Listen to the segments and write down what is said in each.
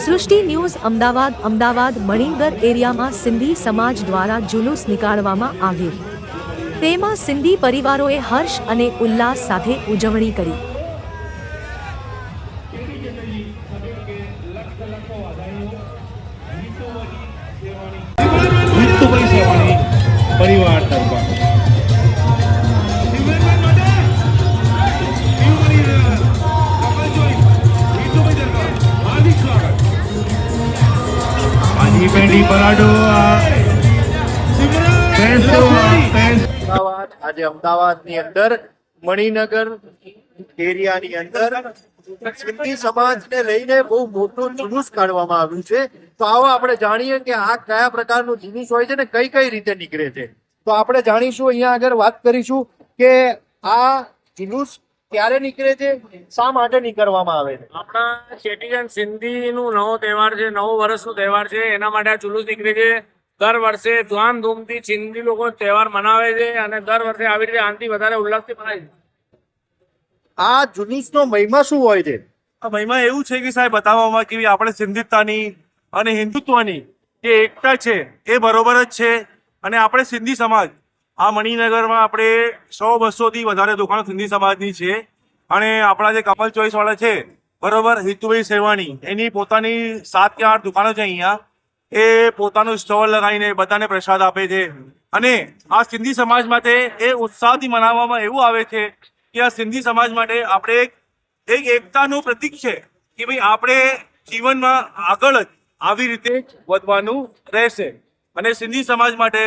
સૃષ્ટિ ન્યૂઝ અમદાવાદ મણિનગર એરિયામાં સિંધી સમાજ દ્વારા જુલુસ નીકાળવામાં આવ્યું। તેમાં સિંધી પરિવારોએ હર્ષ અને ઉલ્લાસ સાથે ઉજવણી કરી। પરિવાર તરફા પેઢી પરાડો આજે અમદાવાદની અંદર મણિનગર એરિયાની અંદર સિંધી સમાજને લઈને બહુ મોટું જુલુસ કાઢવામાં આવ્યું છે। તો આવો આપણે જાણીએ કે આ કયા પ્રકારનું જુલુસ હોય છે ને કઈ કઈ રીતે નીકળે છે। તો આપણે જાણીશું, અહીંયા આગળ વાત કરીશું કે આ જુલુસ ક્યારે નીકળે છે, શા માટે નીકળવામાં આવે છે। આપણા ચેટીચંડ સિંધીનું નવો તહેવાર છે, નવો વર્ષનો તહેવાર છે, એના માટે આ જુલુસ નીકળે છે। દર વર્ષે ધામધૂમથી સિંધી લોકો તહેવાર મનાવે છે અને દર વર્ષે આવી રીતે આનથી વધારે ઉલ્લાસથી મનાય છે। આ જુલુસનો મહિમા શું હોય છે? આ મહિમા એવું છે કે સાહેબ બતાવવામાં કે આપણે સિંધીતાની અને હિન્દુત્વની જે એકતા છે એ બરોબર જ છે। અને આપણે સિંધી સમાજ આ મણિનગરમાં આપણે 100-200થી વધારે દુકાનો સિંધી સમાજની છે। અને આપણા જે કમલ ચોઈસ વાળા છે બરોબર, હિતુભાઈ સેવાણી, એની પોતાની 7 કે 8 દુકાનો છે અહીંયા। એ પોતાનું સ્ટોલ લગાવીને બધાને પ્રસાદ આપે છે। અને આ સિંધી સમાજ માટે એ ઉત્સાહથી મનાવવામાં એવું આવે છે કે આ સિંધી સમાજ માટે આપણે એક એકતાનું પ્રતીક છે કે ભાઈ આપણે જીવનમાં આગળ જ આવી રીતે વધવાનું રહેશે। અને સિંધી સમાજ માટે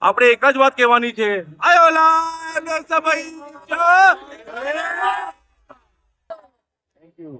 આપણે એક જ વાત કહેવાની છે, આયો લા સમય થેન્ક યુ।